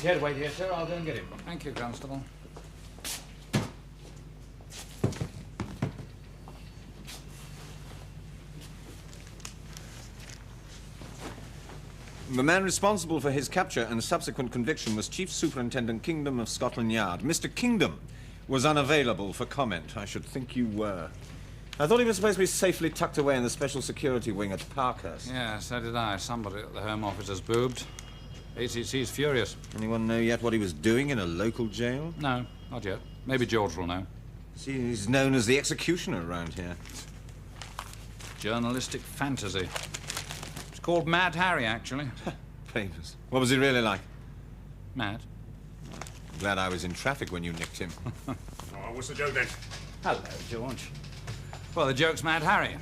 care to wait here, sir? I'll go and get him. Thank you, Constable. The man responsible for his capture and subsequent conviction was Chief Superintendent Kingdom of Scotland Yard. Mr. Kingdom was unavailable for comment. I should think you were. I thought he was supposed to be safely tucked away in the Special Security Wing at Parkhurst. Yeah, so did I. Somebody at the Home Office has boobed. ACC's furious. Anyone know yet what he was doing in a local jail? No, not yet. Maybe George will know. See, he's known as the executioner around here. Journalistic fantasy. It's called Mad Harry, actually. Famous. What was he really like? Mad. Glad I was in traffic when you nicked him. Oh, what's the joke then? Hello, George. Well, the joke's Mad Harry.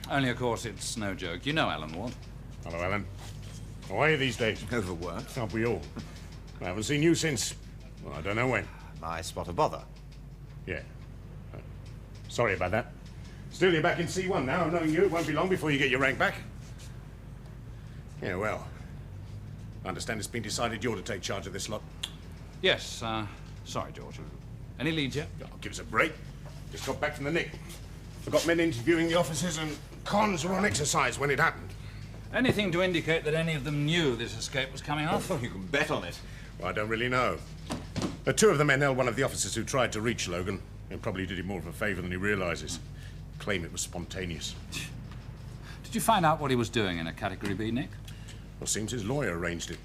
Only, of course, it's no joke. You know Alan Ward. Hello, Alan. How are you these days? Overworked. Aren't we all? I haven't seen you since, well, I don't know when. My spot of bother. Yeah. Sorry about that. Still, you're back in C1 now. Knowing you, it won't be long before you get your rank back. Yeah, well, I understand it's been decided you're to take charge of this lot. Yes, sorry, George. Any leads yet? Oh, give us a break. Just got back from the Nick. I've got men interviewing the officers, and cons were on exercise when it happened. Anything to indicate that any of them knew this escape was coming off? Oh, you can bet on it. Well, I don't really know. But two of the men held one of the officers who tried to reach Logan, and probably did him more of a favor than he realizes. Claim it was spontaneous. Did you find out what he was doing in a Category B, Nick? Well, seems his lawyer arranged it.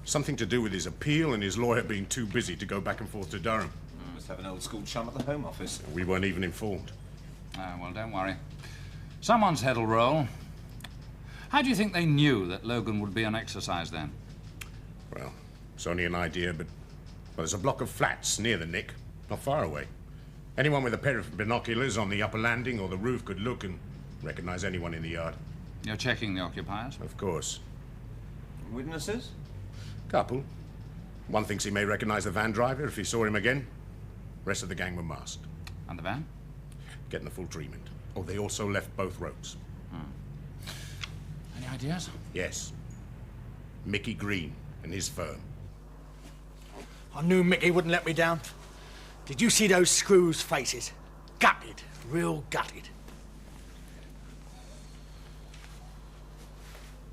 Something to do with his appeal and his lawyer being too busy to go back and forth to Durham. Must have an old school chum at the Home Office. We weren't even informed. Ah, well, don't worry. Someone's head'll roll. How do you think they knew that Logan would be on exercise then? Well, it's only an idea, but well, there's a block of flats near the Nick, not far away. Anyone with a pair of binoculars on the upper landing or the roof could look and recognize anyone in the yard. You're checking the occupiers? Of course. Witnesses? Couple. One thinks he may recognize the van driver if he saw him again. Rest of the gang were masked. And the van? Getting the full treatment. Oh, they also left both ropes. Any ideas? Yes. Micky Green and his firm. I knew Micky wouldn't let me down. Did you see those screws' faces? Gutted. Real gutted.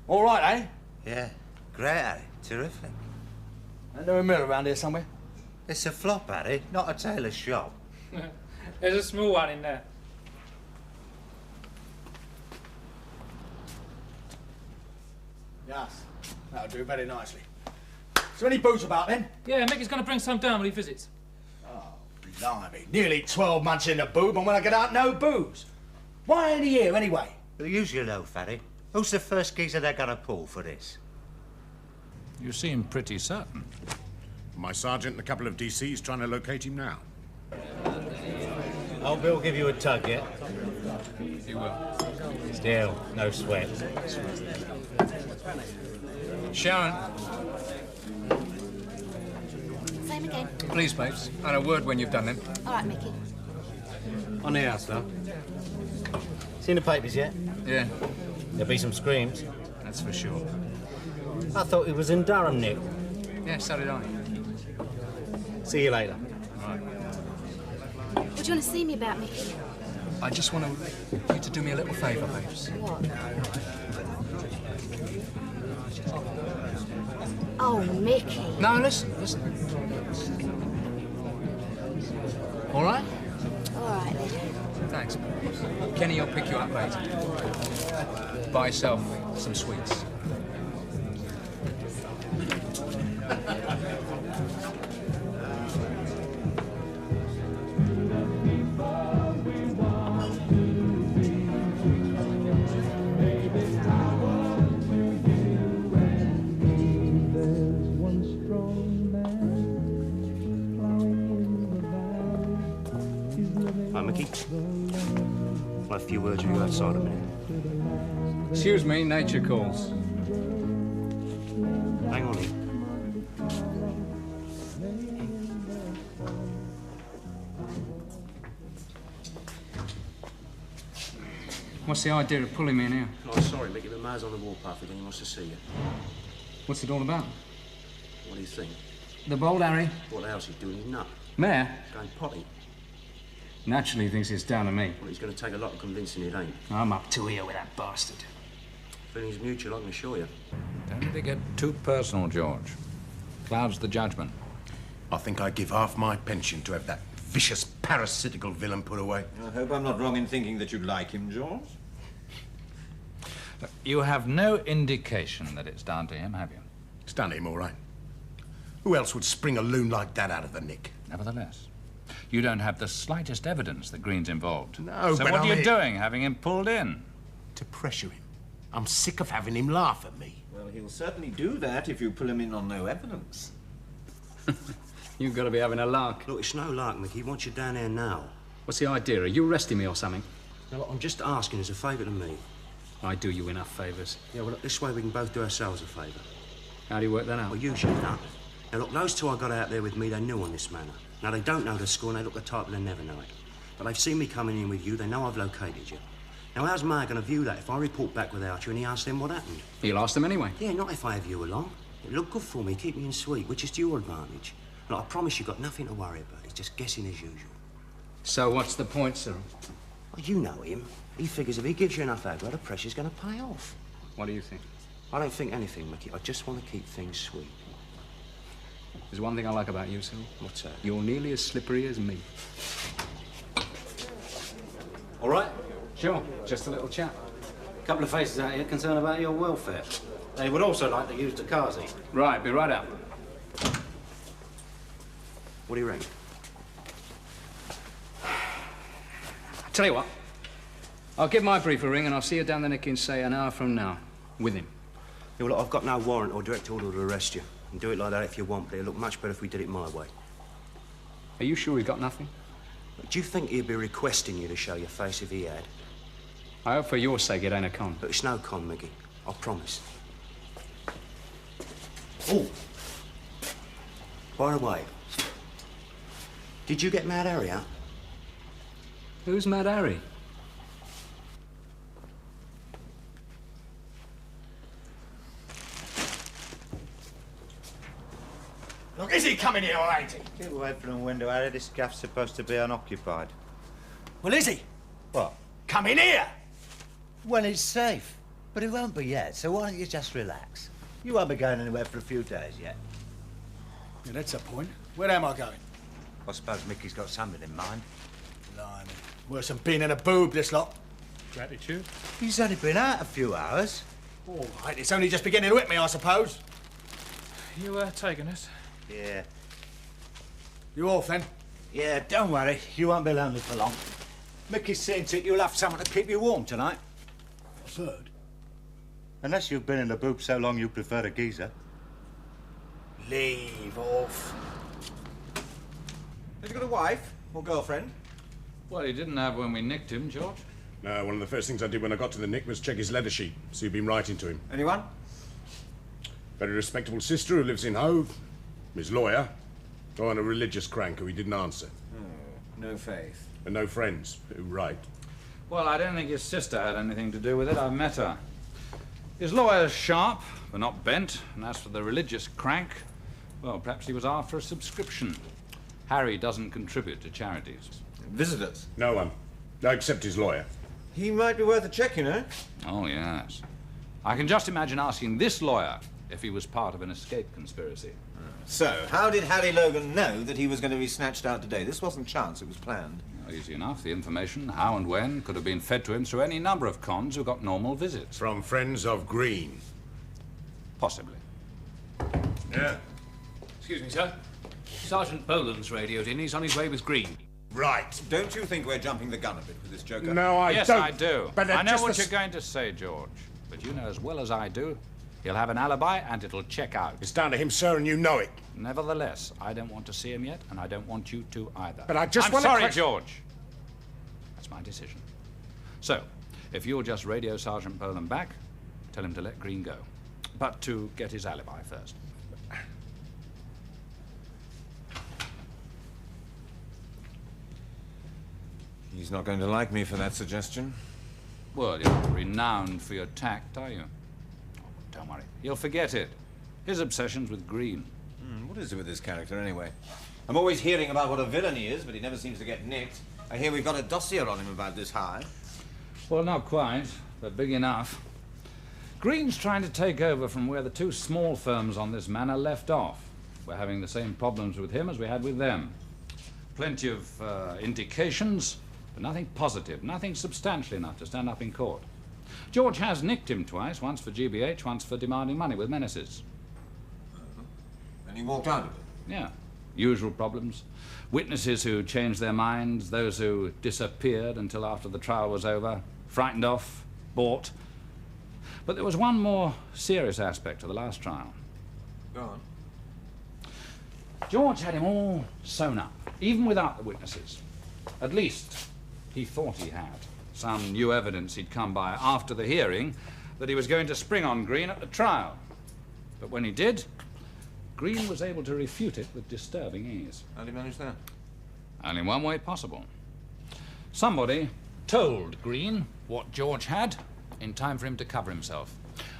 All right, eh? Yeah, great, Harry. Terrific. Ain't there a mill around here somewhere? It's a flop, Harry, not a tailor's shop. There's a small one in there. Yes, that'll do very nicely. Is there any booze about then? Yeah, Micky's going to bring some down when he visits. Oh, blimey. Nearly 12 months in the boob, and when I get out, no booze. Why ain't he here, anyway? Well, use your loaf, Harry. Who's the first geezer they're gonna pull for this? You seem pretty certain. My sergeant and a couple of DCs trying to locate him now. Old Bill give you a tug, yeah? You will. Still, no sweat. Sharon. Same again. Please, babes. And a word when you've done them. All right, Micky. On the house, now. Seen the papers yet? Yeah, There'll be some screams. that's for sure. I thought he was in Durham, Nick. Yeah, so did I. See you later. What do you want to see me about, Micky? I just want you to do me a little favour, babes. What? Oh, Micky. No, listen. All right? All right, then. Thanks. Kenny will pick you up later. Buy yourself some sweets. Hi, Micky. I'll have a few words with you outside a minute. Excuse me, nature calls. Hang on here. What's the idea of pulling me in here? Oh, sorry, Micky, but Ma's on the warpath again. He wants to see you. What's it all about? What do you think? The bold Harry. What else he's doing? He's nut. Mayor? Going potty. Naturally thinks it's down to me. Well, he's going to take a lot of convincing it ain't. I'm up to here with that bastard. Feelings mutual, I can assure you. Don't let it get too personal, George. Clouds the judgment. I think I'd give half my pension to have that vicious, parasitical villain put away. I hope I'm not wrong in thinking that you like him, George. You have no indication that it's down to him, have you? It's done him, all right. Who else would spring a loon like that out of the nick? Nevertheless, you don't have the slightest evidence that Green's involved. No, so but what are you I mean- doing, having him pulled in? To pressure him. I'm sick of having him laugh at me. Well, he'll certainly do that if you pull him in on no evidence. You've got to be having a lark. Look, it's no lark, Mickey. He wants you down there now. What's the idea? Are you arresting me or something? Now, look, I'm just asking as a favour to me. I do you enough favours. Yeah, well, look, this way we can both do ourselves a favour. How do you work that out? Well, usually not. Now, look, those two I got out there with me, they knew on this manor. Now, they don't know the score and they look the type they never know it. But they've seen me coming in with you, they know I've located you. Now, how's Ma going to view that if I report back without you and he asks them what happened? He'll ask them anyway. Yeah, not if I have you along. It looked good for me, keep me in sweet, which is to your advantage. Look, I promise you've got nothing to worry about. It's just guessing as usual. So what's the point, Cyril? Well, you know him. He figures if he gives you enough aggro, the pressure's going to pay off. What do you think? I don't think anything, Mickey. I just want to keep things sweet. There's one thing I like about you, Cyril. What's that? You're nearly as slippery as me. All right? Sure, just a little chat. A couple of faces out here concerned about your welfare. They would also like to use the Kazi. Right, be right out. What do you reckon? Tell you what, I'll give my brief a ring and I'll see you down the Nicky in, say, an hour from now. With him. Yeah, well, look, I've got no warrant or direct order to arrest you. And do it like that if you want, but it'll look much better if we did it my way. Are you sure he's got nothing? Do you think he'd be requesting you to show your face if he had? I hope for your sake it ain't a con. But it's no con, Mickey. I promise. Oh! By the way, did you get Mad Harry out? Who's Mad Harry? Look, is he coming here or ain't he? Keep away from the window, Harry. This gaff's supposed to be unoccupied. Well, is he? What? Come in here! Well, it's safe. But it won't be yet, so why don't you just relax? You won't be going anywhere for a few days yet. Yeah, that's a point. Where am I going? I suppose Mickey's got something in mind. Blimey. Worse than being in a boob, this lot. Gratitude. He's only been out a few hours. All right, it's only just beginning to hit me, I suppose. You taking us? Yeah. You off, then? Yeah, don't worry. You won't be lonely for long. Mickey's seen to it you'll have someone to keep you warm tonight. A third. Unless you've been in the boob so long you prefer a geezer. Leave off. Have you got a wife or girlfriend? Well, he didn't have when we nicked him, George. No, one of the first things I did when I got to the nick was check his letter sheet, see who'd been writing to him. Anyone? Very respectable sister who lives in Hove, his lawyer, and a religious crank who he didn't answer. Oh, no faith. And no friends who write. Well, I don't think his sister had anything to do with it. I've met her. His lawyer's sharp, but not bent. And as for the religious crank, well, perhaps he was after a subscription. Harry doesn't contribute to charities. Visitors? No one. No, except his lawyer. He might be worth a check, you know. Oh, yes. I can just imagine asking this lawyer if he was part of an escape conspiracy. So, how did Harry Logan know that he was going to be snatched out today? This wasn't chance, it was planned. Easy enough. The information, how and when, could have been fed to him through any number of cons who got normal visits. From friends of Green. Possibly. Yeah. Excuse me, sir. Sergeant Boland's radioed in. He's on his way with Green. Right. Don't you think we're jumping the gun a bit with this joker? No, I Yes, don't. I do. But I know just what the you're going to say, George. But you know as well as I do, he'll have an alibi and it'll check out. It's down to him, sir, and you know it. Nevertheless, I don't want to see him yet, and I don't want you to either. But I just I'm want to sorry, George. That's my decision. So, if you'll just radio Sergeant Boland back, tell him to let Green go. But to get his alibi first. He's not going to like me for that suggestion. Well, you're not renowned for your tact, are you? Oh, don't worry. He'll forget it. His obsession's with Green. What is it with this character, anyway? I'm always hearing about what a villain he is, but he never seems to get nicked. I hear we've got a dossier on him about this high. Well, not quite, but big enough. Green's trying to take over from where the two small firms on this manor left off. We're having the same problems with him as we had with them. Plenty of indications, but nothing positive, nothing substantial enough to stand up in court. George has nicked him twice, once for GBH, once for demanding money with menaces. And he walked out of it? Yeah. Usual problems. Witnesses who changed their minds, those who disappeared until after the trial was over, frightened off, bought. But there was one more serious aspect to the last trial. Go on. George had him all sewn up, even without the witnesses. At least, he thought he had. Some new evidence he'd come by after the hearing that he was going to spring on Green at the trial. But when he did, Green was able to refute it with disturbing ease. How did he manage that? Only one way possible. Somebody told Green what George had in time for him to cover himself.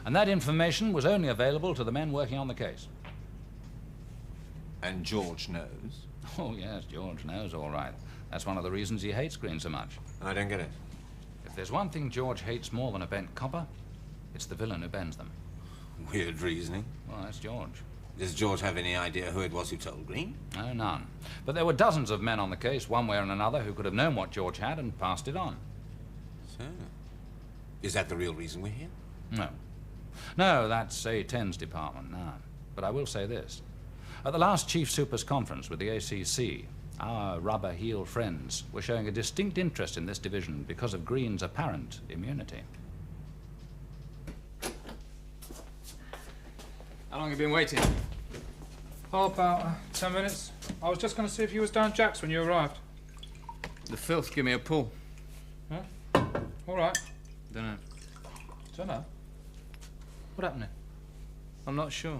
And that information was only available to the men working on the case. And George knows? Oh, yes, George knows, all right. That's one of the reasons he hates Green so much. I don't get it. If there's one thing George hates more than a bent copper, it's the villain who bends them. Weird reasoning. Well, that's George. Does George have any idea who it was who told Green? No, none. But there were dozens of men on the case, one way or another, who could have known what George had and passed it on. So, is that the real reason we're here? No. No, that's A10's department now. But I will say this. At the last Chief Supers conference with the ACC, our rubber-heeled friends were showing a distinct interest in this division because of Green's apparent immunity. How long have you been waiting? Oh, about 10 minutes. I was just going to see if you was down Jack's when you arrived. The filth give me a pull. Huh? All right. Dunno. Dunno. What happened then? I'm not sure.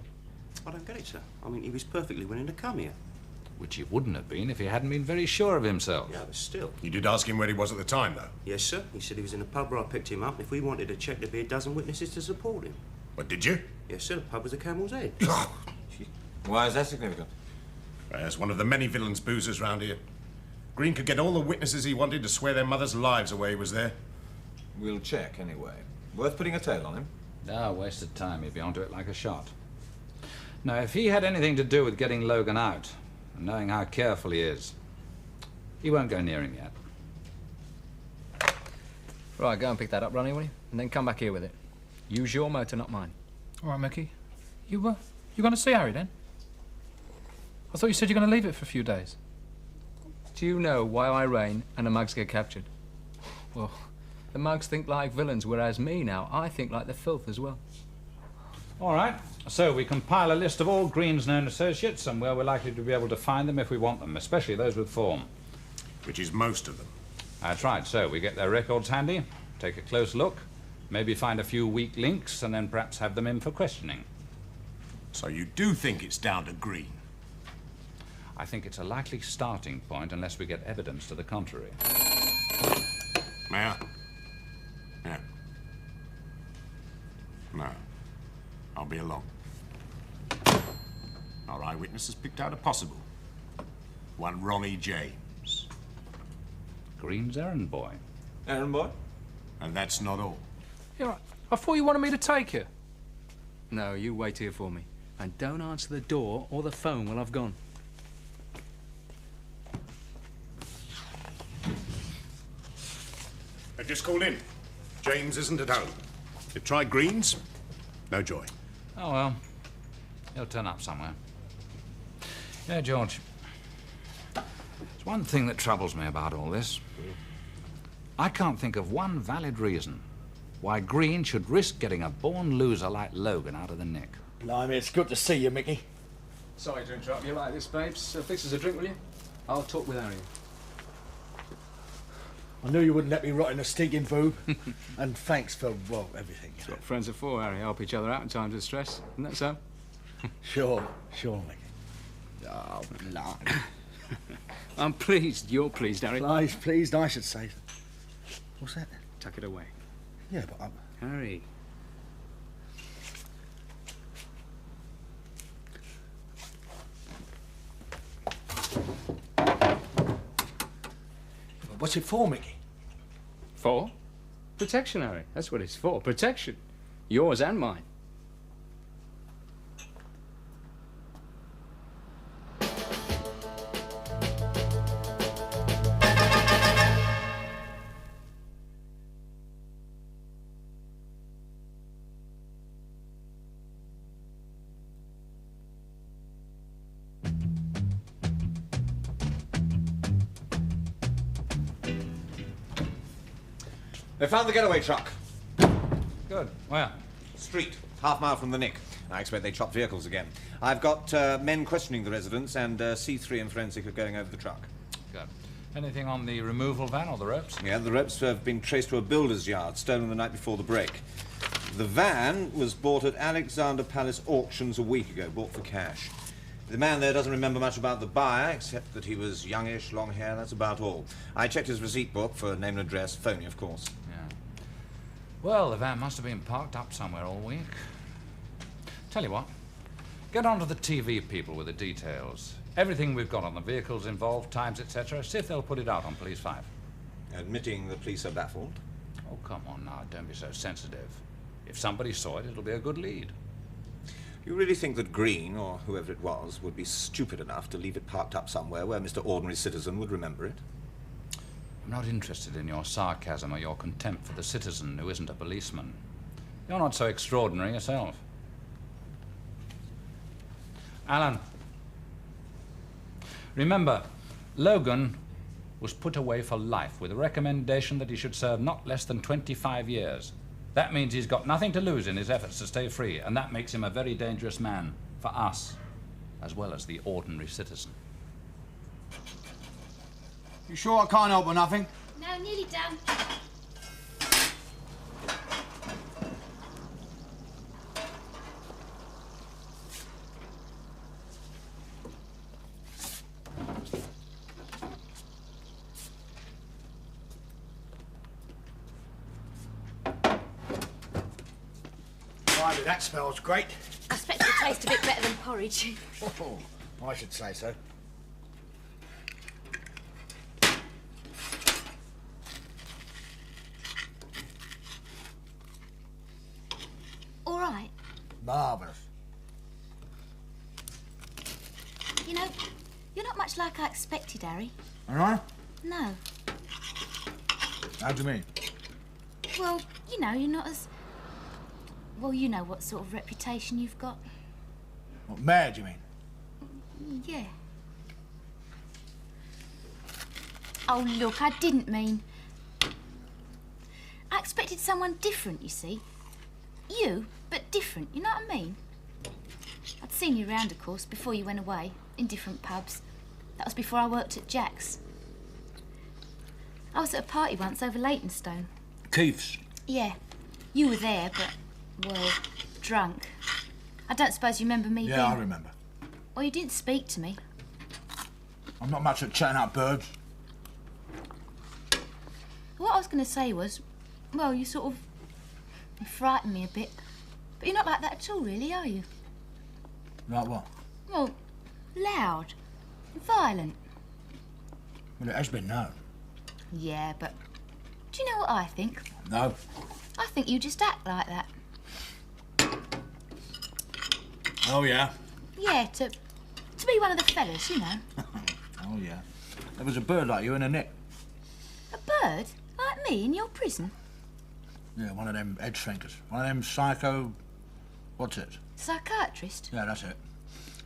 I don't get it, sir. I mean, he was perfectly willing to come here. Which he wouldn't have been if he hadn't been very sure of himself. Yeah, but still. You did ask him where he was at the time, though? Yes, sir. He said he was in a pub where I picked him up, and if we wanted to check, there'd be a dozen witnesses to support him. What, did you? Yes, sir. The pub was a Camel's Head. Why is that significant? As one of the many villains boozers round here. Green could get all the witnesses he wanted to swear their mothers' lives away he was there. We'll check, anyway. Worth putting a tail on him? No, wasted time. He'd be onto it like a shot. Now, if he had anything to do with getting Logan out, and knowing how careful he is, he won't go near him yet. Right, go and pick that up, Ronnie, will you? And then come back here with it. Use your motor, not mine. All right, Micky. You going to see Harry then? I thought you said you're going to leave it for a few days. Do you know why I reign and the mugs get captured? Well, the mugs think like villains, whereas me now, I think like the filth as well. All right, so we compile a list of all Green's known associates and where we're likely to be able to find them if we want them, especially those with form. Which is most of them. That's right, so we get their records handy, take a close look, maybe find a few weak links, and then perhaps have them in for questioning. So you do think it's down to Green? I think it's a likely starting point unless we get evidence to the contrary. May I? Yeah. No. I'll be along. Our eyewitness has picked out a possible. One Ronnie James. Green's errand boy. Errand boy? And that's not all. yeah, right. I thought you wanted me to take you. No, you wait here for me. And don't answer the door or the phone while I've gone. I just called in. James isn't at home. You tried Green's? No joy. Oh, well, he'll turn up somewhere. Yeah, George, there's one thing that troubles me about all this. I can't think of one valid reason why Green should risk getting a born loser like Logan out of the nick. Blimey, it's good to see you, Micky. Sorry to interrupt you like this, babes. Fix us a drink, will you? I'll talk with Harry. I knew you wouldn't let me rot in a stinking boob. And thanks for, well, everything. That's what friends are for, Harry. Help each other out in times of stress. Isn't that so? Sure, Micky. Oh, blood. I'm pleased. You're pleased, Harry. Pleased, I should say. What's that? Tuck it away. Yeah, but I'm... Harry. What's it for, Mickey? For? Protection, Harry. That's what it's for. Protection. Yours and mine. They found the getaway truck. Good. Where? Street, half-mile from the nick. I expect they chopped vehicles again. I've got men questioning the residents, and C3 and Forensic are going over the truck. Good. Anything on the removal van or the ropes? Yeah, the ropes have been traced to a builder's yard, stolen the night before the break. The van was bought at Alexander Palace Auctions a week ago, bought for cash. The man there doesn't remember much about the buyer, except that he was youngish, long hair, that's about all. I checked his receipt book for name and address, phony, of course. Yeah. Well, the van must have been parked up somewhere all week. Tell you what, get on to the TV people with the details. Everything we've got on the vehicles involved, times, etc. See if they'll put it out on Police 5. Admitting the police are baffled? Oh, come on now, don't be so sensitive. If somebody saw it, it'll be a good lead. You really think that Green, or whoever it was, would be stupid enough to leave it parked up somewhere where Mr. Ordinary Citizen would remember it? I'm not interested in your sarcasm or your contempt for the citizen who isn't a policeman. You're not so extraordinary yourself. Alan, remember, Logan was put away for life with a recommendation that he should serve not less than 25 years. That means he's got nothing to lose in his efforts to stay free, and that makes him a very dangerous man for us, as well as the ordinary citizen. You sure I can't help with nothing? No, nearly done. Blimey, that smells great. I expect it to taste a bit better than porridge. Oh, I should say so. All right. Marvellous. You know, you're not much like I expected, Harry. All right? No. How do you mean? Well, you know, you're not as... Well, you know what sort of reputation you've got. What, mad, you mean? Yeah. Oh, look, I didn't mean... I expected someone different, you see. You, but different, you know what I mean? I'd seen you round, of course, before you went away, in different pubs. That was before I worked at Jack's. I was at a party once over Leytonstone. Keith's? Yeah. You were there, but, well, drunk. I don't suppose you remember me Yeah, being... I remember. Well, you didn't speak to me. I'm not much at chatting up birds. What I was going to say was, well, you sort of... You frightened me a bit. But you're not like that at all, really, are you? Like what? Well, loud. Violent. Well, it has been known. Yeah, but... Do you know what I think? No. I think you just act like that. Oh, yeah? Yeah, to be one of the fellas, you know. Oh, yeah. There was a bird like you in a net. A bird? Like me in your prison? Yeah, one of them head shrinkers. One of them psycho... What's it? Psychiatrist? Yeah, that's it.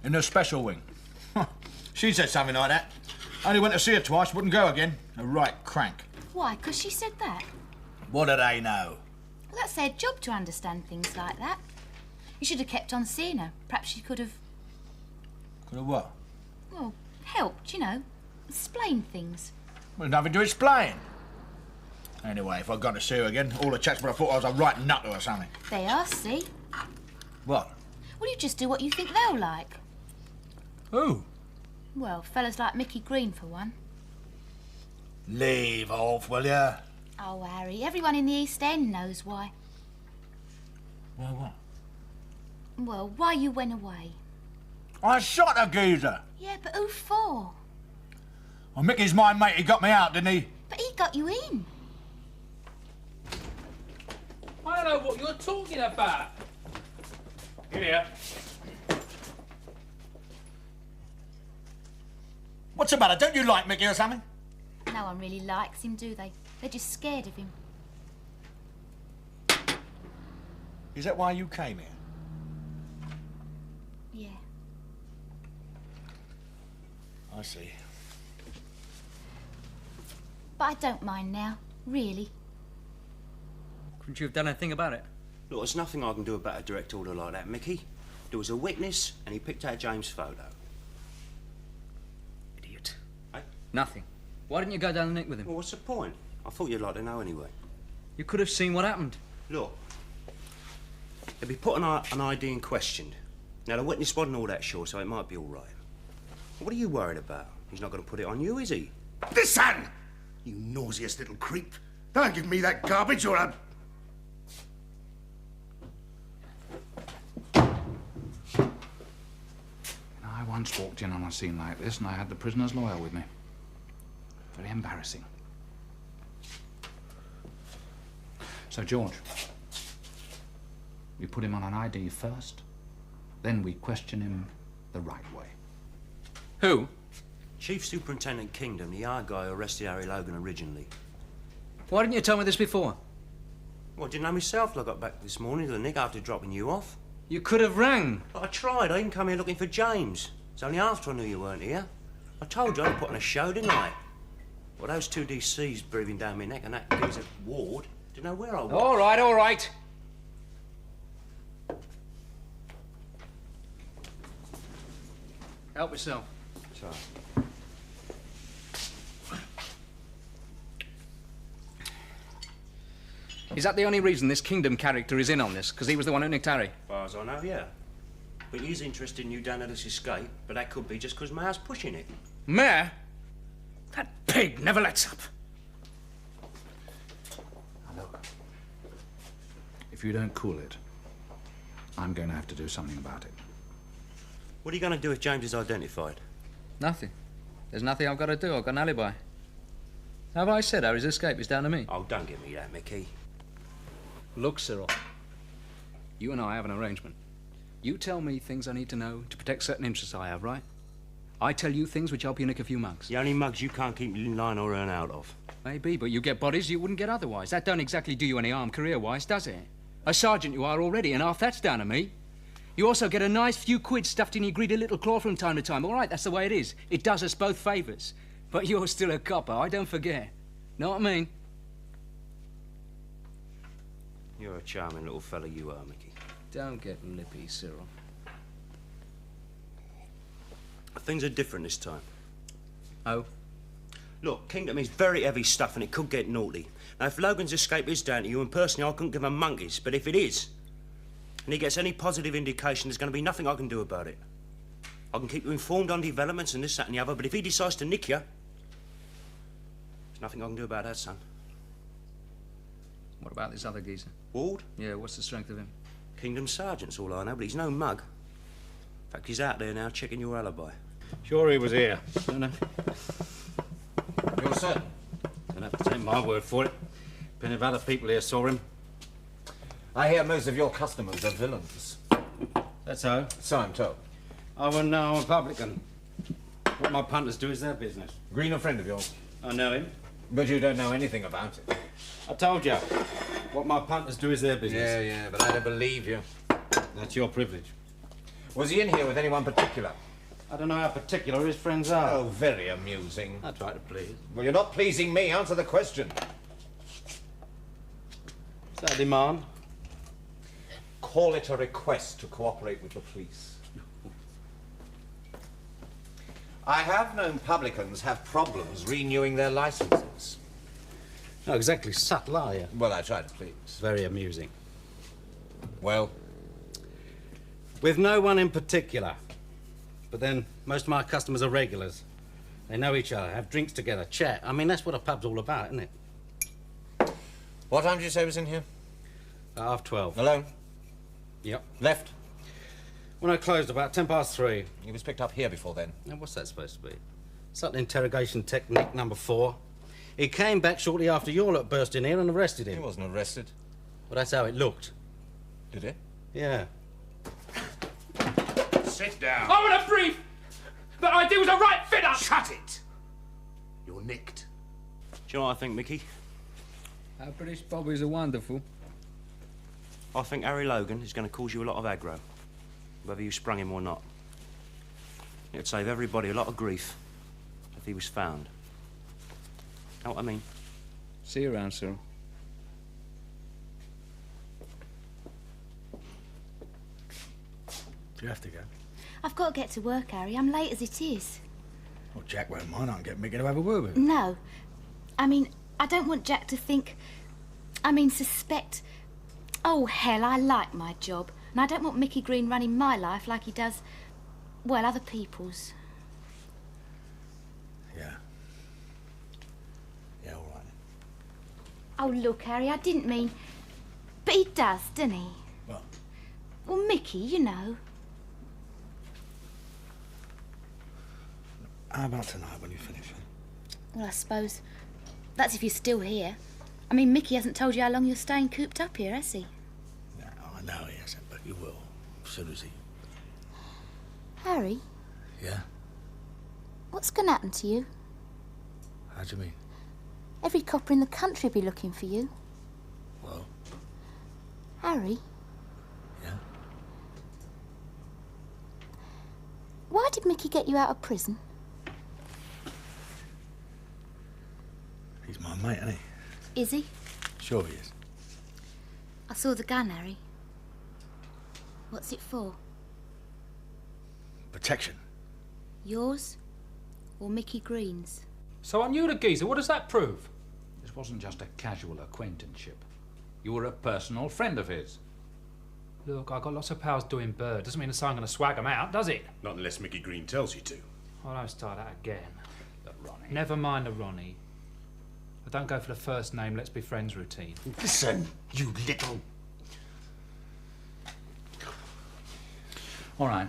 In the special wing. She said something like that. Only went to see her twice, wouldn't go again. A right crank. Why, 'cause she said that? What do they know? Well, that's their job to understand things like that. You should have kept on seeing her. Perhaps she could have, Could have what? well, helped, you know. Explain things. Well, nothing to explain. Anyway, if I'd gone to see her again, all the chaps would have thought I was a right nut or something. They are, see? What? Well, you just do what you think they'll like. Who? Well, fellas like Micky Green, for one. Leave off, will ya? Oh, Harry, everyone in the East End knows why. Why what? Well, why you went away. I shot a geezer. Yeah, but who for? Well, Mickey's my mate, he got me out, didn't he? But he got you in. I don't know what you're talking about. In here. What's the matter? Don't you like Mickey or something? No one really likes him, do they? They're just scared of him. Is that why you came here? Yeah. I see. But I don't mind now, really. Couldn't you have done anything about it? Look, there's nothing I can do about a direct order like that, Mickey. There was a witness, and he picked out James' photo. Idiot. Eh? Nothing. Why didn't you go down the nick with him? Well, what's the point? I thought you'd like to know anyway. You could have seen what happened. Look, they'll be putting an ID in question. Now, the witness wasn't all that sure, so it might be all right. What are you worried about? He's not going to put it on you, is he? Listen! You nauseous little creep. Don't give me that garbage or I'll... I once walked in on a scene like this and I had the prisoner's lawyer with me. Very embarrassing. So, George, we put him on an ID first, then we question him the right way. Who? Chief Superintendent Kingdom, the yard guy who arrested Harry Logan originally. Why didn't you tell me this before? Well, I didn't know myself till I got back this morning to the nick after dropping you off. You could have rang. But I tried. I didn't come here looking for James. It's only after I knew you weren't here. I told you I'd put on a show, didn't I? Well, those two DCs breathing down my neck and that geezer Ward didn't know where I was. All right, all right. Help yourself. Sorry. Is that the only reason this Kingdom character is in on this? Because he was the one who nicked Harry? As far as I know, yeah. But he's interested in you down at this escape, but that could be just because Mayor's pushing it. Mayor? That pig never lets up. Now, look, if you don't cool it, I'm going to have to do something about it. What are you going to do if James is identified? Nothing. There's nothing I've got to do. I've got an alibi. Have I said Harry's escape is down to me? Oh, don't give me that, Mickey. Look, Cyril. You and I have an arrangement. You tell me things I need to know to protect certain interests I have, right? I tell you things which help you nick a few mugs. The only mugs you can't keep in line or earn out of. Maybe, but you get bodies you wouldn't get otherwise. That don't exactly do you any harm career-wise, does it? A sergeant you are already, and half that's down to me. You also get a nice few quid stuffed in your greedy little claw from time to time. All right, that's the way it is. It does us both favours. But you're still a copper, I don't forget. Know what I mean? You're a charming little fella, you are, Mickey. Don't get lippy, Cyril. Things are different this time. Oh? Look, Kingdom is very heavy stuff and it could get naughty. Now, if Logan's escape is down to you, and personally I couldn't give a monkeys, but if it is, and he gets any positive indication, there's going to be nothing I can do about it. I can keep you informed on developments and this, that and the other, but if he decides to nick you, there's nothing I can do about that, son. What about this other geezer? Ward? Yeah, what's the strength of him? Kingdom Sergeant's all I know, but he's no mug. In fact, he's out there now checking your alibi. Sure he was here. No. You're certain? Don't have to take my word for it. Plenty of other people here saw him. I hear most of your customers are villains. That's so. So I'm told. I wouldn't know I'm a publican. What my punters do is their business. Green, a friend of yours. I know him. But you don't know anything about it. I told you. What my punters do is their business. Yeah, but I don't believe you. That's your privilege. Was he in here with anyone particular? I don't know how particular his friends are. Oh, very amusing. I try to please. Well, you're not pleasing me. Answer the question. Is that a demand? Call it a request to cooperate with the police. I have known publicans have problems renewing their licenses. Not exactly subtle, are you? Well, I try to please. Very amusing. Well? With no one in particular. But then, most of my customers are regulars. They know each other, have drinks together, chat. I mean, that's what a pub's all about, isn't it? What time did you say was in here? 12:30. Alone? Yep. Left? When I closed, about 3:10. He was picked up here before then. Now, what's that supposed to be? Subtle interrogation technique number 4. He came back shortly after your lot burst in here and arrested him. He wasn't arrested. Well, that's how it looked. Did he? Yeah. Sit down. I want a brief! That idea was a right fit-up! Shut it! You're nicked. Do you know what I think, Micky? Our British bobbies are wonderful. I think Harry Logan is going to cause you a lot of aggro, whether you sprung him or not. It'd save everybody a lot of grief if he was found. Know what I mean? See you around, Cyril. Do you have to go? I've got to get to work, Harry. I'm late as it is. Well, Jack won't mind. I can get Micky to have a word with him. No. I mean, I don't want Jack to think... suspect... Oh, hell, I like my job. And I don't want Micky Green running my life like he does, well, other people's. Yeah. Yeah, all right. Oh, look, Harry, I didn't mean... But he does, doesn't he? What? Well, Micky, you know. How about tonight when you finish? Well, I suppose that's if you're still here. I mean, Micky hasn't told you how long you're staying cooped up here, has he? No, I know he hasn't, but he will. As soon as he... Harry, Yeah? what's going to happen to you? How do you mean? Every copper in the country will be looking for you. Well, Harry, yeah? why did Micky get you out of prison? He's my mate, isn't he? Is he? Sure he is. I saw the gun, Harry. What's it for? Protection. Yours or Micky Green's? So I knew the geezer. What does that prove? This wasn't just a casual acquaintanceship. You were a personal friend of his. Look, I've got lots of pals doing bird. Doesn't mean I'm going to swag them out, does it? Not unless Micky Green tells you to. Oh, don't start that again. But Ronnie... Never mind the Ronnie. I don't go for the first name, let's be friends routine. Listen, you little... All right.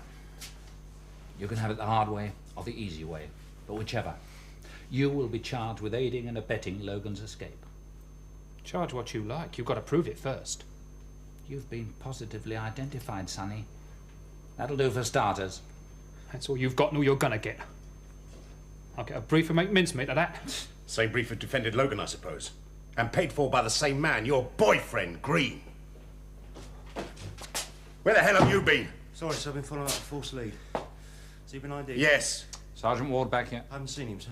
You can have it the hard way or the easy way, but whichever. You will be charged with aiding and abetting Logan's escape. Charge what you like. You've got to prove it first. You've been positively identified, Sonny. That'll do for starters. That's all you've got and all you're going to get. I'll get a brief and make mincemeat of that. Same brief who defended Logan, I suppose. And paid for by the same man, your boyfriend, Green. Where the hell have you been? Sorry, sir, I've been following up a false lead. Has he been ID'd? Yes. Sergeant Ward back here? I haven't seen him, sir.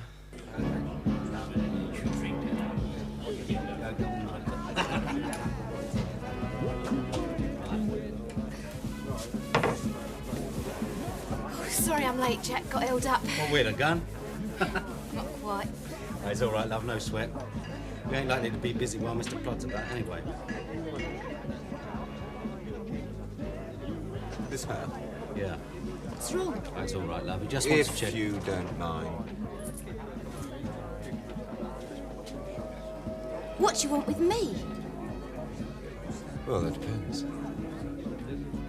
Sorry I'm late, Jack. Got held up. What, with a gun? Not quite. Oh, it's all right, love, no sweat. We ain't likely to be busy while Mr. Plott's about anyway. This hat? Yeah. What's wrong? That's all right, love. He just wants to check. If you don't mind. What do you want with me? Well, that depends.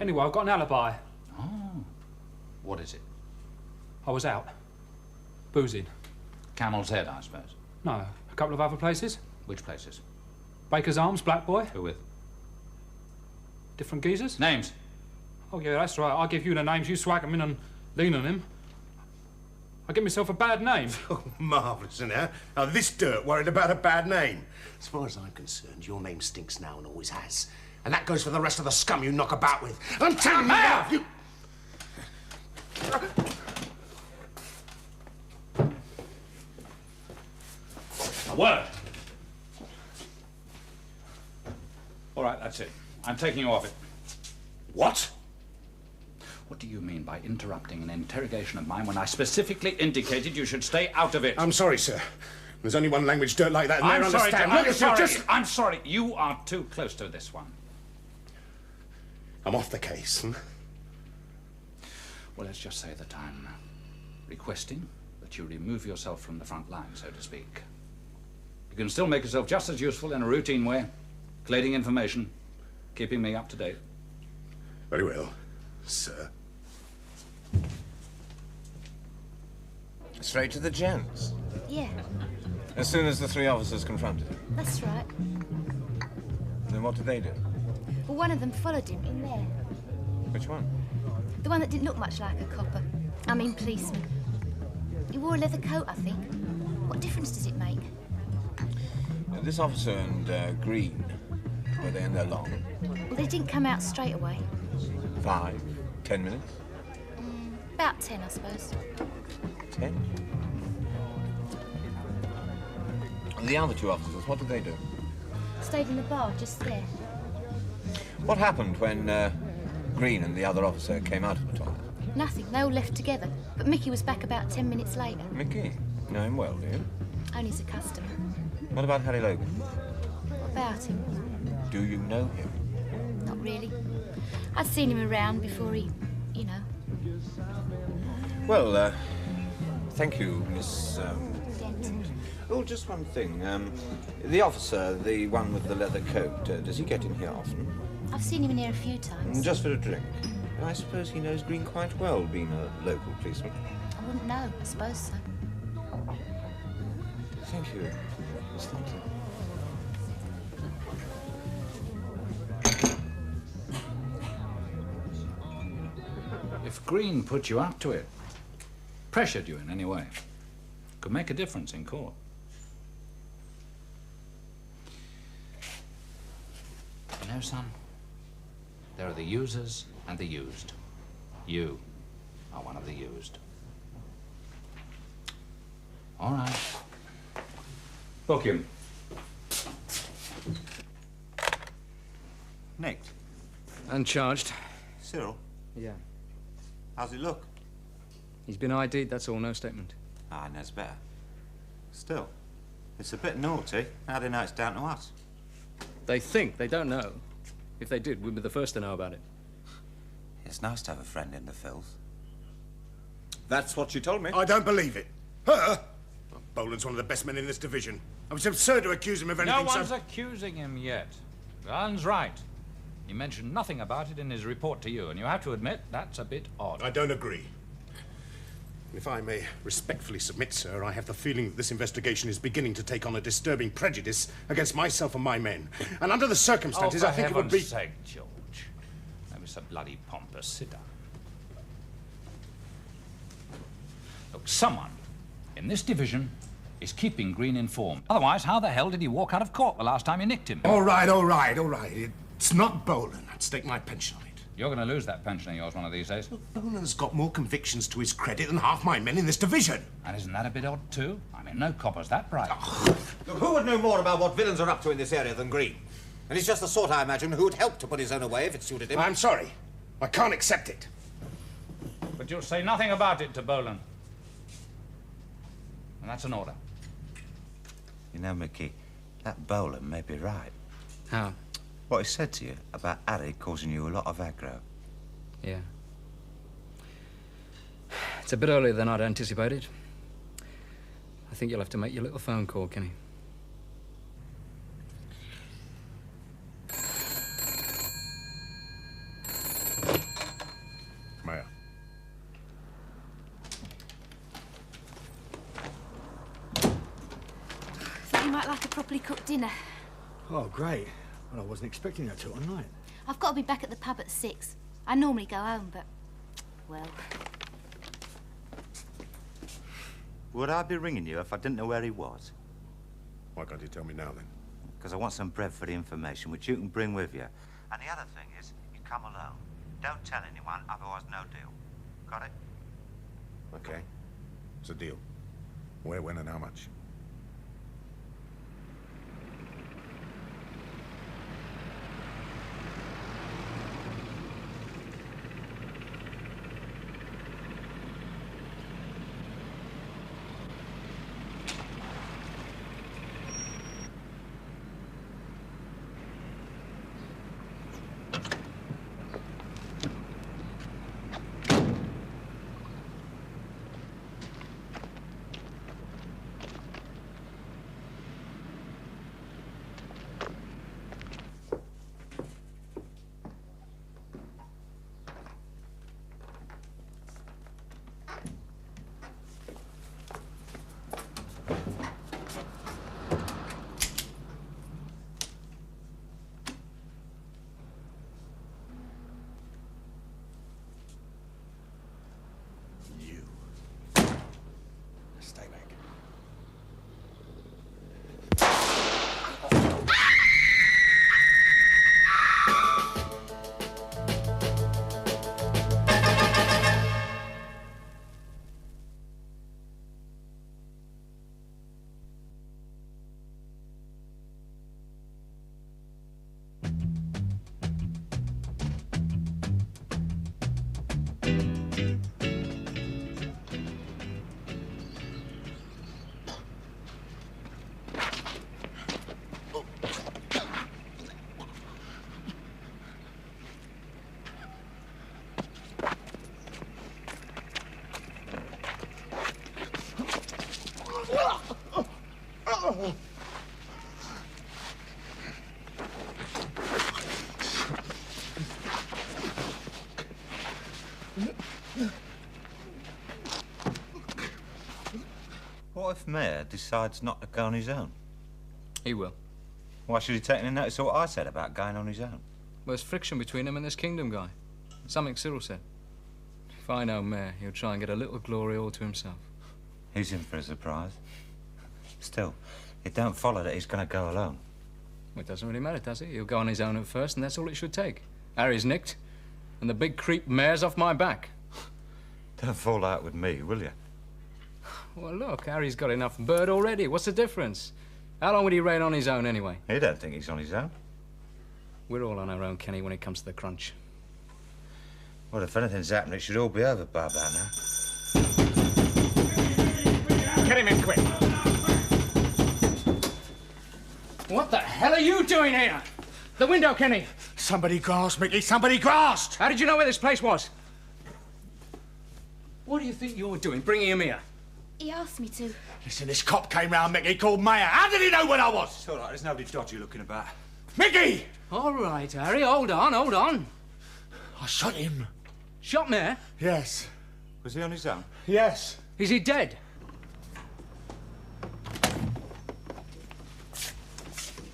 Anyway, I've got an alibi. Oh. What is it? I was out. Boozing. Camel's Head, I suppose. No, a couple of other places. Which places? Baker's Arms, Black Boy. Who with? Different geezers. Names? Oh, yeah, that's right. I'll give you the names. You swag them in and lean on him. I get myself a bad name. Oh, marvellous, isn't it? Now, this dirt worried about a bad name. As far as I'm concerned, your name stinks now and always has. And that goes for the rest of the scum you knock about with. I'm telling you now, you... A word! All right, that's it. I'm taking you off it. What? What do you mean by interrupting an interrogation of mine when I specifically indicated you should stay out of it? I'm sorry, sir. There's only one language dirt like that, and I'm they sorry, understand. I'm Look, sorry. just... I'm sorry. You are too close to this one. I'm off the case. Well, let's just say that I'm requesting that you remove yourself from the front line, so to speak. You can still make yourself just as useful in a routine way, collating information, keeping me up to date. Very well, sir. Straight to the gents. Yeah. As soon as the three officers confronted him. That's right. Then what did they do? Well, one of them followed him in there. Which one? The one that didn't look much like a copper. I mean, policeman. He wore a leather coat, I think. What difference does it make? This officer and Green, were they in there long? Well, they didn't come out straight away. 5, 10 minutes? About 10, I suppose. 10? The other two officers, what did they do? Stayed in the bar, just there. What happened when Green and the other officer came out of the toilet? Nothing. They all left together. But Micky was back about 10 minutes later. Micky? Know him well, do you? Only as a customer. What about Harry Logan? What about him? Do you know him? Not really. I'd seen him around before he, you know. Well, thank you, Miss... Denton. Oh, just one thing. The officer, the one with the leather coat, does he get in here often? I've seen him in here a few times. Just for a drink? I suppose he knows Green quite well, being a local policeman. I wouldn't know. I suppose so. Thank you, Miss Thompson. If Green put you up to it, pressured you in any way, could make a difference in court. You know, son, there are the users and the used. You are one of the used. All right. Book him. Nicked. Uncharged. Cyril, Yeah. how's it look? He's been ID'd, that's all, no statement. Ah, knows better. Still, it's a bit naughty. How do they know it's down to us? They think, they don't know. If they did, we'd be the first to know about it. It's nice to have a friend in the filth. That's what she told me. I don't believe it. Her? Well, Boland's one of the best men in this division. I was absurd to accuse him of anything No one's so... accusing him yet. Gunn's right. He mentioned nothing about it in his report to you, and you have to admit that's a bit odd. I don't agree. If I may respectfully submit, sir, I have the feeling that this investigation is beginning to take on a disturbing prejudice against myself and my men. And under the circumstances, I think it would be... For heaven's sake, George. Don't be so bloody pompous. Sit down. Look, someone in this division is keeping Green informed. Otherwise, how the hell did he walk out of court the last time you nicked him? All right, all right, all right. It's not Boland. I'd stake my pension on it. You're going to lose that pension of yours one of these days. Look, Boland's got more convictions to his credit than half my men in this division. And isn't that a bit odd, too? I mean, no copper's that bright. Look, who would know more about what villains are up to in this area than Green? And he's just the sort, I imagine, who'd help to put his own away if it suited him. I'm sorry. I can't accept it. But you'll say nothing about it to Boland. And that's an order. You know, Micky, that Boland may be right. How? What he said to you about Harry causing you a lot of aggro. Yeah. It's a bit earlier than I'd anticipated. I think you'll have to make your little phone call, Kenny. Mayor. Thought you might like a properly cooked dinner. Oh, great. Well, I wasn't expecting that till tonight. I've got to be back at the pub at 6. I normally go home, but, well... Would I be ringing you if I didn't know where he was? Why can't you tell me now, then? Because I want some bread for the information, which you can bring with you. And the other thing is, you come alone. Don't tell anyone, otherwise no deal. Got it? Okay. It's a deal. Where, when, and how much? What if Mayor decides not to go on his own? He will. Why should he take any notice of what I said about going on his own? Well, there's friction between him and this Kingdom guy. Something Cyril said. If I know Mayor, he'll try and get a little glory all to himself. He's in for a surprise. Still, it don't follow that he's going to go alone. Well, it doesn't really matter, does it? He'll go on his own at first, and that's all it should take. Harry's nicked, and the big creep Mayor's off my back. Don't fall out with me, will you? Well, look, Harry's got enough bird already. What's the difference? How long would he reign on his own, anyway? He don't think he's on his own. We're all on our own, Kenny, when it comes to the crunch. Well, if anything's happened, it should all be over by about now. Get him in quick. What the hell are you doing here? The window, Kenny. Somebody grasped, Micky. Somebody grasped. How did you know where this place was? What do you think you're doing, bringing him here? He asked me to. Listen, this cop came round, Micky, called Mayor. How did he know where I was? It's all right, there's nobody dodgy looking about. Micky! All right, Harry, hold on, hold on. I shot him. Shot Mayor? Yes. Was he on his own? Yes. Is he dead?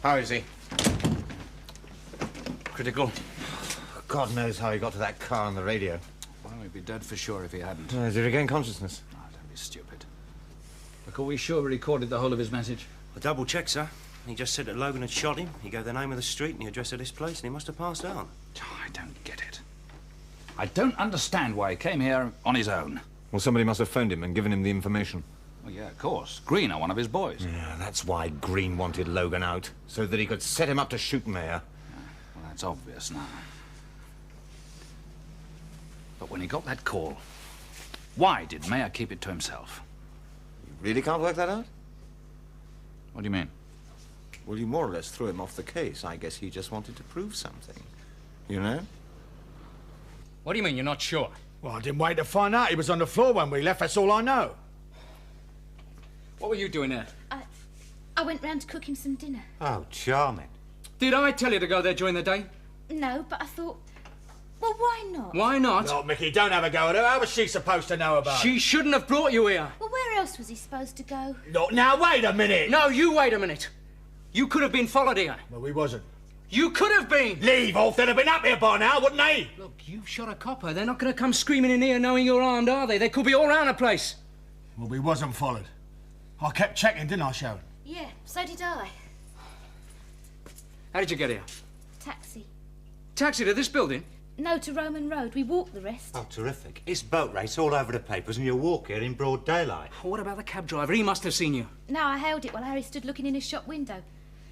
How is he? Critical. God knows how he got to that car on the radio. Well, he'd be dead for sure if he hadn't. Has he regained consciousness? Oh, don't be stupid. Look, are we sure he recorded the whole of his message? I double-checked, sir. He just said that Logan had shot him. He gave the name of the street and the address of this place, and he must have passed on. Oh, I don't get it. I don't understand why he came here on his own. Well, somebody must have phoned him and given him the information. Well, yeah, of course. Green are one of his boys. Yeah, that's why Green wanted Logan out, so that he could set him up to shoot Mayor. Well, that's obvious now. But when he got that call, why did Mayor keep it to himself? You really can't work that out? What do you mean? Well, you more or less threw him off the case. I guess he just wanted to prove something. You know? What do you mean, you're not sure? Well, I didn't wait to find out. He was on the floor when we left. That's all I know. What were you doing there? I went round to cook him some dinner. Oh, charming. Did I tell you to go there during the day? No, but I thought, well, why not? Why not? No, Micky, don't have a go at her. How was she supposed to know about it? She shouldn't have brought you here. Well, where else was he supposed to go? Look, now, wait a minute. No, you wait a minute. You could have been followed here. Well, we wasn't. You could have been. Leave off. They'd have been up here by now, wouldn't they? Look, you've shot a copper. They're not going to come screaming in here knowing you're armed, are they? They could be all round the place. Well, we wasn't followed. I kept checking, didn't I, Sharon? Yeah, so did I. How did you get here? Taxi. Taxi to this building? No, to Roman Road. We walked the rest. Oh, terrific. It's boat race all over the papers and you walk here in broad daylight. What about the cab driver? He must have seen you. No, I hailed it while Harry stood looking in his shop window.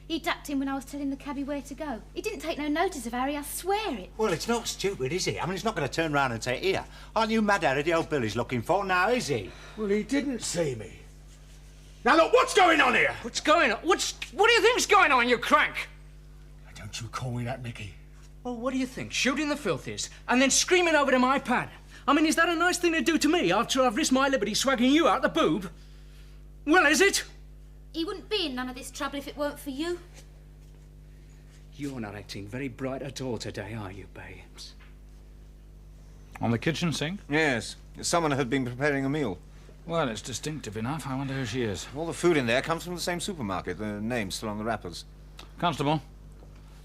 He ducked in when I was telling the cabbie where to go. He didn't take no notice of Harry, I swear it. Well, it's not stupid, is it? I mean, he's not going to turn round and say, here, aren't you mad Harry, the old Billy's looking for now, is he? Well, he didn't see me. Now, look, what's going on here? What's going on? What do you think's going on, you crank? Don't you call me that, Micky. Well, what do you think? Shooting the filthies and then screaming over to my pad? I mean, is that a nice thing to do to me after I've risked my liberty swagging you out the boob? Well, is it? He wouldn't be in none of this trouble if it weren't for you. You're not acting very bright at all today, are you, babes? On the kitchen sink? Yes. Someone had been preparing a meal. Well, it's distinctive enough. I wonder who she is. All the food in there comes from the same supermarket. The name's still on the wrappers. Constable,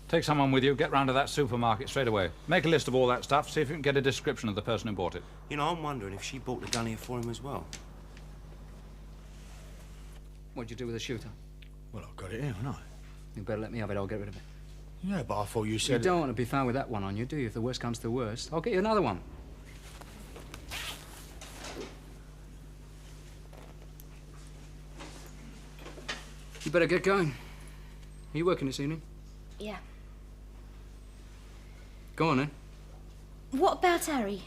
take someone with you. Get round to that supermarket straight away. Make a list of all that stuff. See if you can get a description of the person who bought it. You know, I'm wondering if she bought the gun here for him as well. What'd you do with the shooter? Well, I've got it here, haven't I? You better let me have it. I'll get rid of it. Yeah, but I thought you said... You don't want to be found with that one on you, do you? If the worst comes to the worst. I'll get you another one. You better get going. Are you working this evening? Yeah. Go on, then. What about Harry?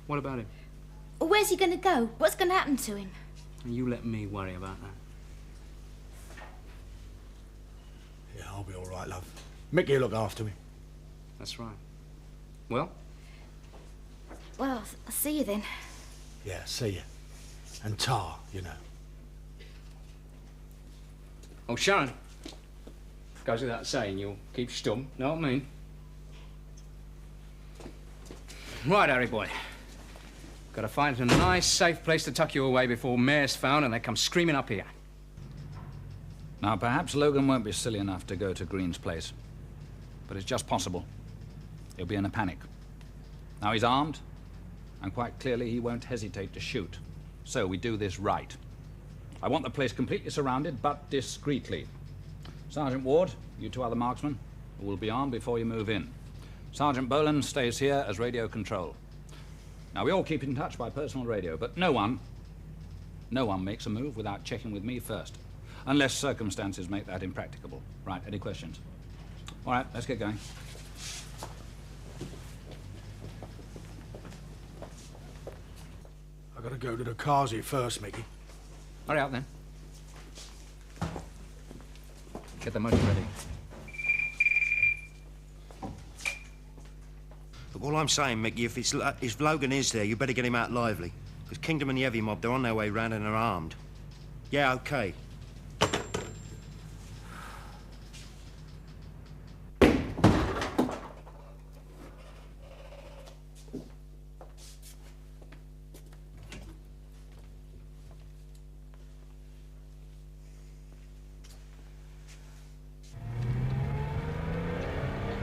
What about him? Where's he going to go? What's going to happen to him? You let me worry about that. Yeah, I'll be all right, love. Micky will look after me. That's right. Well? Well, I'll see you then. Yeah, see you. And Tar, you know. Oh, Sharon. Goes without saying, you'll keep stum, know what I mean? Right, Harry boy. Gotta find a nice, safe place to tuck you away before Mayor's found and they come screaming up here. Now, perhaps Logan won't be silly enough to go to Green's place. But it's just possible. He'll be in a panic. Now he's armed, and quite clearly he won't hesitate to shoot. So we do this right. I want the place completely surrounded, but discreetly. Sergeant Ward, you two other marksmen, will be armed before you move in. Sergeant Boland stays here as radio control. Now, we all keep in touch by personal radio, but no one makes a move without checking with me first. Unless circumstances make that impracticable. Right, any questions? All right, let's get going. I gotta go to the Kazi first, Micky. Hurry up, then. Get the motor ready. Look, all I'm saying, Micky, if Logan is there, you better get him out lively. Because Kingdom and the heavy mob, they're on their way round and are armed. Yeah, okay.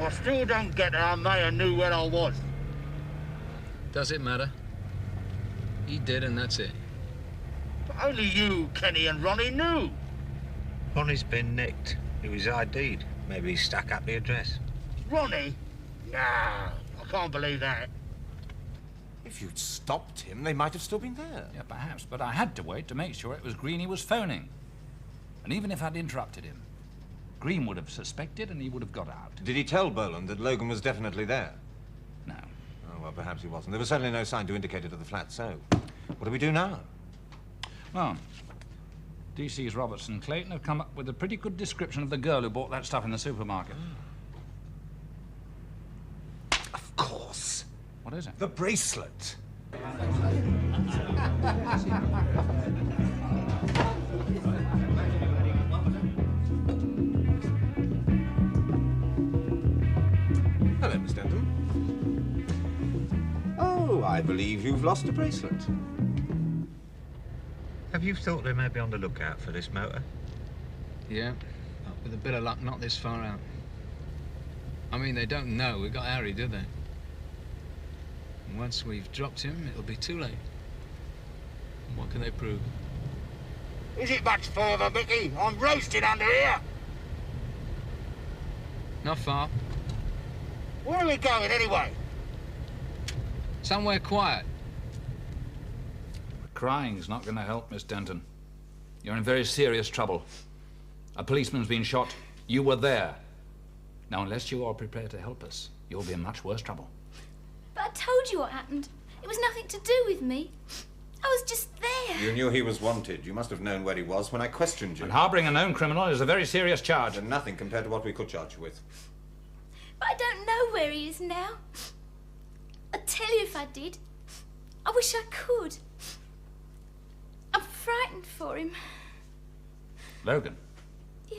I still don't get that our mayor knew where I was. Does it matter? He did, and that's it. But only you, Kenny and Ronnie knew. Ronnie's been nicked. He was ID'd. Maybe he stuck up the address. Ronnie? Nah, I can't believe that. If you'd stopped him, they might have still been there. Yeah, perhaps, but I had to wait to make sure it was Green he was phoning. And even if I'd interrupted him, Green would have suspected and he would have got out. Did he tell Boland that Logan was definitely there? No. Oh, well, perhaps he wasn't. There was certainly no sign to indicate it at the flat, so what do we do now? Well, DC's Robertson and Clayton have come up with a pretty good description of the girl who bought that stuff in the supermarket. Of course. What is it? The bracelet. Hello, Miss Denton. Oh, I believe you've lost a bracelet. Have you thought they may be on the lookout for this motor? Yeah, but with a bit of luck, not this far out. I mean, they don't know we got Harry, do they? And once we've dropped him, it'll be too late. And what can they prove? Is it much further, Micky? I'm roasted under here. Not far. Where are we going, anyway? Somewhere quiet. Crying's not going to help, Miss Denton. You're in very serious trouble. A policeman's been shot. You were there. Now, unless you are prepared to help us, you'll be in much worse trouble. But I told you what happened. It was nothing to do with me. I was just there. You knew he was wanted. You must have known where he was when I questioned you. And harbouring a known criminal is a very serious charge. And nothing compared to what we could charge you with. But I don't know where he is now. I'd tell you if I did. I wish I could. I'm frightened for him. Logan? Yeah.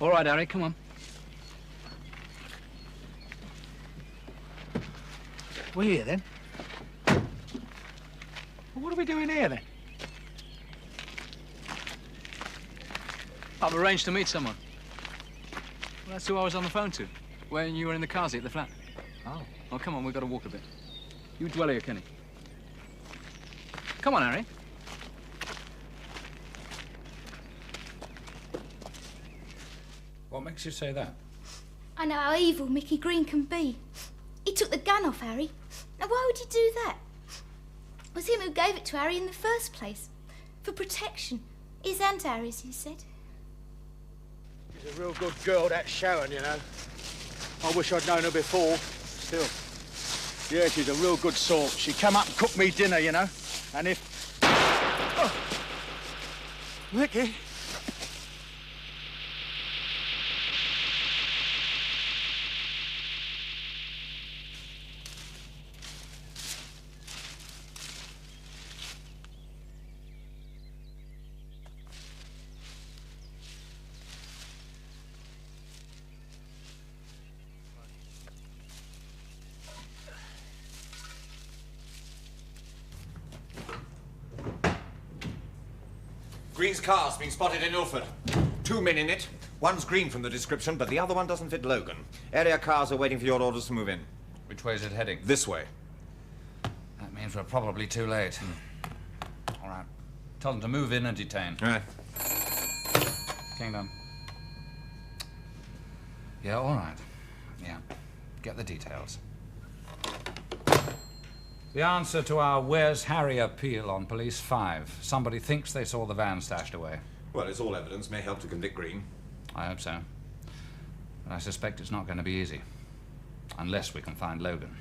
All right, Harry, come on. We're here, then. Well, what are we doing here, then? I've arranged to meet someone. Well, that's who I was on the phone to, when you were in the car seat at the flat. Oh. Well, come on, we've got to walk a bit. You dwell here, Kenny. Come on, Harry. What makes you say that? I know how evil Micky Green can be. He took the gun off Harry. Now, why would he do that? It was him who gave it to Harry in the first place. For protection. His and Harry's, he said. She's a real good girl, that Sharon, you know. I wish I'd known her before. Still. Yeah, she's a real good sort. She come up and cooked me dinner, you know. And if... Oh. Micky. Green's car's been spotted in Ilford. 2 men in it. One's Green from the description, but the other one doesn't fit Logan. Area cars are waiting for your orders to move in. Which way is it heading? This way. That means we're probably too late. All right. Tell them to move in and detain. All right. Kingdom. Yeah, all right. Yeah. Get the details. The answer to our Where's Harry appeal on Police 5. Somebody thinks they saw the van stashed away. Well, it's all evidence. May help to convict Green. I hope so. But I suspect it's not going to be easy. Unless we can find Logan.